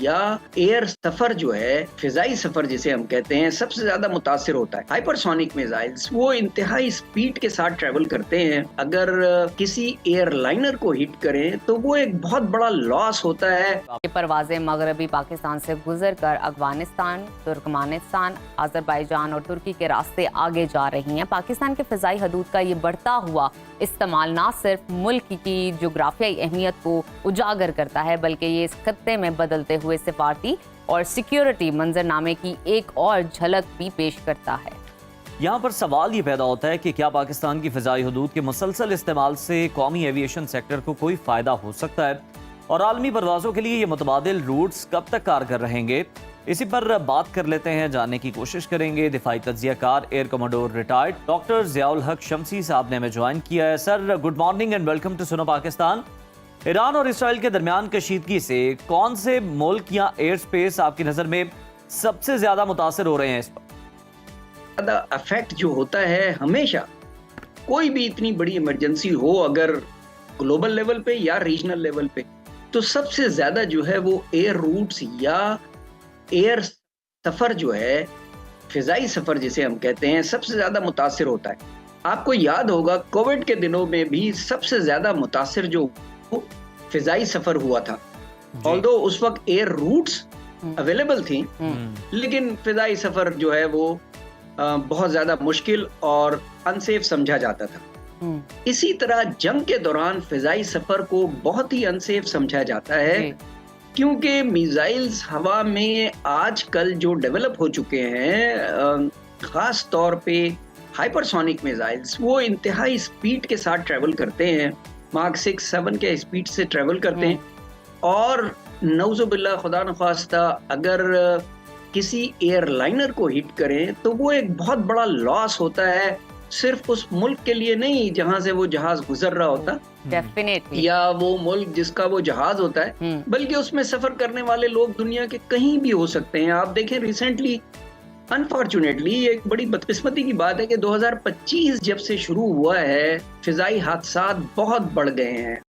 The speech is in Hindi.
या एयर सफर जो है, फिजाई सफर जिसे हम कहते हैं, सबसे ज्यादा मुतासिर होता है। हाइपरसोनिक मिसाइल्स वो इंतहाई स्पीड के साथ ट्रेवल करते हैं। अगर किसी एयरलाइनर को हिट करें तो वो एक बहुत बड़ा लॉस होता है। ये परवाजें मगरबी पाकिस्तान से गुजरकर अफगानिस्तान, तुर्कमानिस्तान, आज़रबाईजान और तुर्की के रास्ते आगे जा रही हैं। पाकिस्तान के फिजाई हदूद का ये बढ़ता हुआ इस्तेमाल न सिर्फ मुल्क की जोग्राफियाई अहमियत को उजागर करता है, बल्कि ये इस खत्ते में बदलते हुए सिफारती और सिक्योरिटी मंजरनामे की एक और झलक भी पेश करता है। यहाँ पर सवाल ये पैदा होता है कि क्या पाकिस्तान की फ़िज़ाई हदूद के मुसलसल इस्तेमाल से कौमी एविएशन सेक्टर को कोई फ़ायदा हो सकता है और आलमी परवाज़ों के लिए ये मुतबादिल रूट्स कब तक कारगर रहेंगे। इसी पर बात कर लेते हैं, जानने की कोशिश करेंगे। दिफाई तज्ज़ियाकार air commodore retired doctor Ziaul Haq Shamsi साहब ने हमें ज्वाइन किया है। Sir, good morning and welcome to Suno Pakistan. Iran और इसराइल के दरमियान कशीदगी से कौन से मुल्क या एयर स्पेस आपकी नज़र में सबसे ज़्यादा मुतासर हो रहे हैं? इस पर ज्यादा अफेक्ट जो होता है, हमेशा कोई भी इतनी बड़ी इमरजेंसी हो, अगर ग्लोबल लेवल पे या रीजनल लेवल पे, तो सबसे ज्यादा जो है वो एयर रूट्स या एयर सफर जो है, फिजाई सफर जिसे हम कहते हैं, सबसे ज्यादा मुतासिर होता है। आपको याद होगा कोविड के दिनों में भी सबसे ज्यादा मुतासिर जो फिजाई सफर हुआ था। ऑल्दो उस वक्त एयर रूट्स अवेलेबल थी, लेकिन फिजाई सफर जो है वो बहुत ज्यादा मुश्किल और अनसेफ समझा जाता था। इसी तरह जंग के दौरान फिजाई सफर को बहुत ही अनसेफ समझा जाता है, क्योंकि मिसाइल्स हवा में आजकल जो डेवलप हो चुके हैं, खास तौर पे हाइपरसोनिक मिसाइल्स, वो इंतहाई स्पीड के साथ ट्रेवल करते हैं, मार्क 6-7 के स्पीड से ट्रेवल करते हैं। और नौजुबिल्लाह खुदा न खास्ता अगर किसी एयरलाइनर को हिट करें तो वो एक बहुत बड़ा लॉस होता है, सिर्फ उस मुल्क के लिए नहीं जहां से वो जहाज गुजर रहा होता, डेफिनेटली, या वो मुल्क जिसका वो जहाज होता है, बल्कि उसमें सफर करने वाले लोग दुनिया के कहीं भी हो सकते हैं। आप देखें, रिसेंटली अनफॉर्चुनेटली एक बड़ी बदकिस्मती की बात है कि 2025 जब से शुरू हुआ है, फिजाई हादसात बहुत बढ़ गए हैं।